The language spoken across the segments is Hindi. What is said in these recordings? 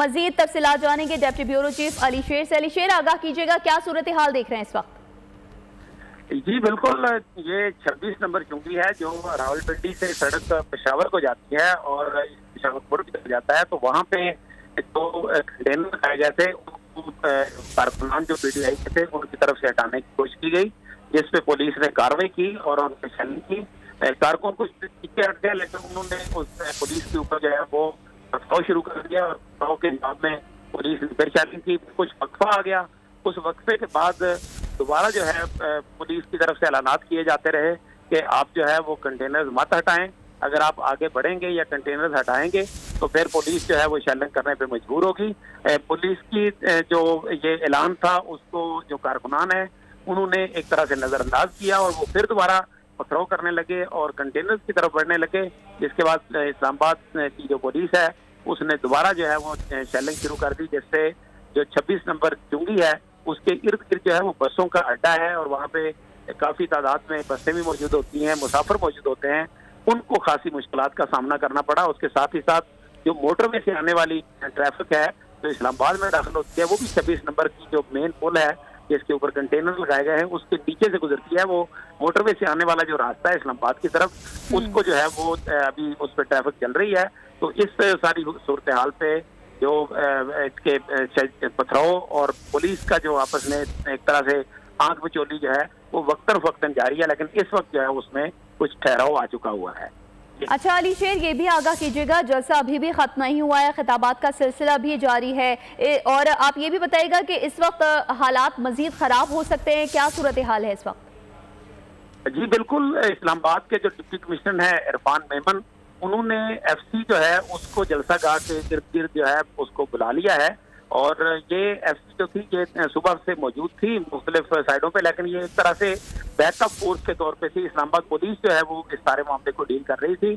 मजीद तफसीलात जानेंगे डेप्टी ब्यूरो चीफ अली शेर से। अली शेर, आगाह कीजिएगा, क्या सूरत हाल देख रहे हैं इस वक्त? जी बिल्कुल, ये 26 नंबर चुंगी है जो रावलपिंडी से सड़क पेशावर को जाती है और पेशावर की तरफ जाता है। तो वहाँ पे जो कंटेनर लगाए गए थे कारकुनान जो पीटीआई के थे उनकी तरफ से हटाने की कोशिश की गई, जिसपे पुलिस ने कार्रवाई की और उनकी शैलिंग की। कारकुन कुछ पीछे हट गया, लेकिन उन्होंने उस पुलिस के ऊपर जो है वो पथराव शुरू कर दिया और पथराव के जवाब में पुलिस ने फिर शैलिंग की। कुछ वक्फा आ गया, उस वक्फे के बाद दोबारा जो है पुलिस की तरफ से ऐलानात किए जाते रहे कि आप जो है वो कंटेनर्स मत हटाएं, अगर आप आगे बढ़ेंगे या कंटेनर्स हटाएंगे तो फिर पुलिस जो है वो शैलिंग करने पे मजबूर होगी। पुलिस की जो ये ऐलान था उसको जो कारकुनान है उन्होंने एक तरह से नजरअंदाज किया और वो फिर दोबारा पथराव करने लगे और कंटेनर्स की तरफ बढ़ने लगे। जिसके बाद इस्लामाबाद की जो पुलिस है उसने दोबारा जो है वो शैलिंग शुरू कर दी, जिससे जो 26 नंबर चुंगी है उसके इर्द गिर्द जो है वो बसों का अड्डा है और वहाँ पे काफी तादाद में बसें भी मौजूद होती हैं, मुसाफिर मौजूद होते हैं, उनको खासी मुश्किलात का सामना करना पड़ा। उसके साथ ही साथ जो मोटरवे से आने वाली ट्रैफिक है जो इस्लामाबाद में दाखिल होती है वो भी 26 नंबर की जो मेन पुल है जिसके ऊपर कंटेनर लगाए गए हैं उसके नीचे से गुजरती है। वो मोटरवे से आने वाला जो रास्ता है इस्लामाबाद की तरफ उसको जो है वो अभी उस पर ट्रैफिक चल रही है। तो इस सारी सूरत हाल पे जो इसके पथराव और पुलिस का जो आपस में एक तरह से आंख बिचौली जो है वो वक्तन जारी है, लेकिन इस वक्त जो है उसमें कुछ ठहराव आ चुका हुआ है। अच्छा अली शेर, ये भी आगाह कीजिएगा, जलसा अभी भी खत्म नहीं हुआ है, खिताबात का सिलसिला भी जारी है और आप ये भी बताइएगा कि इस वक्त हालात मजीद खराब हो सकते हैं, क्या सूरत हाल है इस वक्त? जी बिल्कुल, इस्लामाबाद के जो डिप्टी कमिश्नर है इरफान मेमन उन्होंने एफसी जो है उसको जलसा गाह के इर्द गिर्द जो है उसको बुला लिया है और ये एफसी जो थी ये सुबह से मौजूद थी मुख्तलिफ साइडों पे, लेकिन ये एक तरह से बैकअप फोर्स के तौर पे थी। इस्लामाबाद पुलिस जो है वो इस सारे मामले को डील कर रही थी।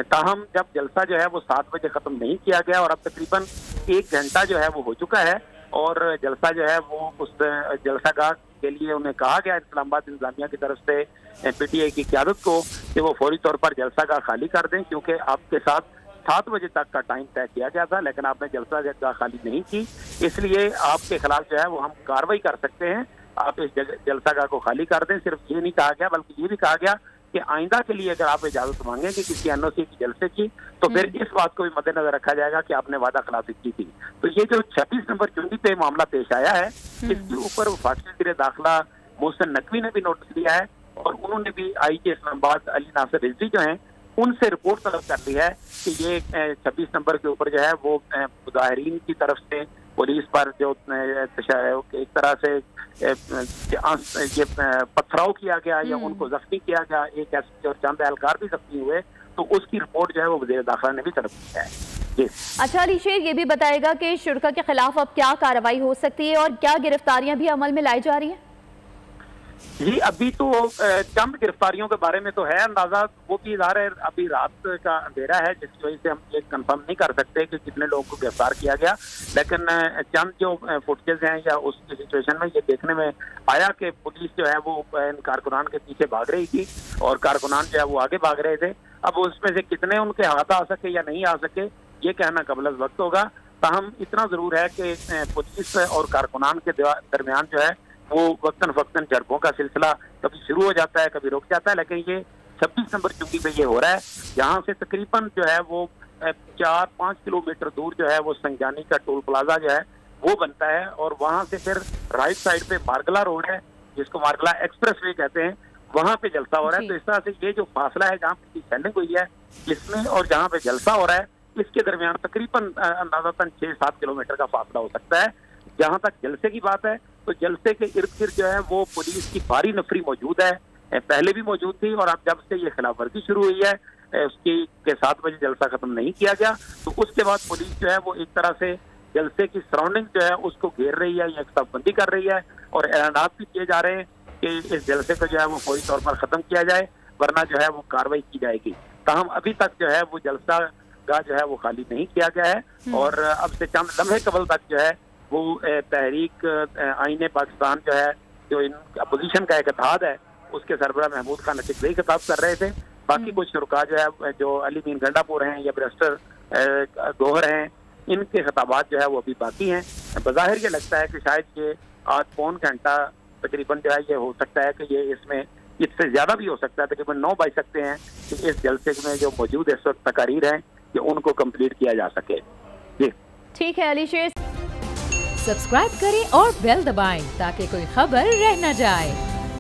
ताहम जब जलसा जो है वो 7 बजे खत्म नहीं किया गया और अब तकरीबन 1 घंटा जो है वो हो चुका है और जलसा जो है वो उस जलसा गाह के लिए उन्हें कहा गया इस्लामाबाद इंतजामिया की तरफ से पीटीआई की क़यादत को कि वो फौरी तौर पर जलसा गाह खाली कर दें, क्योंकि आपके साथ 7 बजे तक का टाइम तय किया गया था, लेकिन आपने जलसा गाह खाली नहीं की, इसलिए आपके खिलाफ जो है वो हम कार्रवाई कर सकते हैं, आप इस जलसा गाह को खाली कर दें। सिर्फ ये नहीं कहा गया बल्कि ये भी कहा गया कि आइंदा के लिए अगर आप इजाजत मांगेंगे किसी एनओसी की जलसे की तो फिर इस बात को भी मद्देनजर रखा जाएगा कि आपने वादा खिलाफी की थी। तो ये जो 26 नंबर चुंगी पे मामला पेश आया है इसके ऊपर वफाकी दाखिला मोहसिन नकवी ने भी नोटिस लिया है और उन्होंने भी आईजी इस्लामाबाद अली नासिर रिजवी जो हैं उनसे रिपोर्ट तलब कर दी है कि ये 26 नंबर के ऊपर जो है वो मुजाहिरीन की तरफ से पुलिस पर जो एक तरह से ये पथराव किया गया या उनको जख्मी किया गया, एक एसपी और चंद एहलकार भी जख्मी हुए, तो उसकी रिपोर्ट जो है वो वज़ीर दाखिला ने भी तलब की है। जी अच्छा अली शेर, ये भी बताएगा कि शुरका के खिलाफ अब क्या कार्रवाई हो सकती है और क्या गिरफ्तारियां भी अमल में लाई जा रही हैं? जी अभी तो चंद गिरफ्तारियों के बारे में तो है अंदाजा, वो भी इज़हार है अभी रात का अंधेरा है जिसकी वजह से हम ये कंफर्म नहीं कर सकते कि कितने लोगों को गिरफ्तार किया गया, लेकिन चंद जो फुटेज हैं या उस सिचुएशन में ये देखने में आया कि पुलिस जो है वो इन कारकुनान के पीछे भाग रही थी और कारकुनान जो है वो आगे भाग रहे थे। अब उसमें से कितने उनके हाथ आ सके या नहीं आ सके ये कहना कबल वक्त होगा। ताहम इतना जरूर है कि पुलिस और कारकुनान के दरमियान जो है वो वक्तन फक्तन झड़पों का सिलसिला कभी शुरू हो जाता है कभी रुक जाता है, लेकिन ये 26 नंबर चुंगी पे ये हो रहा है। यहाँ से तकरीबन जो है वो 4-5 किलोमीटर दूर जो है वो संजानी का टोल प्लाजा जो है वो बनता है और वहाँ से फिर राइट साइड पे मार्गला रोड है जिसको मार्गला एक्सप्रेस वे कहते हैं, वहाँ पे जलसा हो रहा है। तो इस तरह से ये जो फासला है जहाँ पे सेलिंग हुई है इसमें और जहाँ पे जलसा हो रहा है इसके दरमियान तकरीबन अंदाज़तन 6-7 किलोमीटर का फासला हो सकता है। जहाँ तक जलसे की बात है तो जलसे के इर्द गिर्द जो है वो पुलिस की भारी नफरी मौजूद है, पहले भी मौजूद थी और अब जब से ये खिलाफ वर्जी शुरू हुई है उसकी के 7 बजे जलसा खत्म नहीं किया गया तो उसके बाद पुलिस जो है वो एक तरह से जलसे की सराउंडिंग जो है उसको घेर रही है या शराबबंदी कर रही है और ऐलानात भी किए जा रहे हैं कि इस जलसे को जो है वो फौरी तौर पर खत्म किया जाए वरना जो है वो कार्रवाई की जाएगी। ताहम अभी तक जो है वो जलसा गाह जो है वो खाली नहीं किया गया है और अब से चंद लम्हे कबल तक जो है वो तहरीक आईने पाकिस्तान जो है जो इन अपोजिशन का एक इत्तेहाद है उसके सरबराह महमूद खान नतीक वही खिताब कर रहे थे। बाकी कुछ शुरका जो है जो अली मीन गंडापुर हैं या ब्रेस्टर गोहर हैं इनके खिताबात जो है वो अभी बाकी हैं। बज़ाहिर ये लगता है कि शायद ये आज पौन घंटा तकरीबन जो है ये हो सकता है कि ये इसमें इससे ज़्यादा भी हो सकता है, तकरीबन 9 बज सकते हैं कि इस जलसे में जो मौजूद इस वक्त तकारीर हैं कि उनको कंप्लीट किया जा सके। जी ठीक है अली शेर। सब्सक्राइब करें और बेल दबाएं ताकि कोई खबर रह न जाए।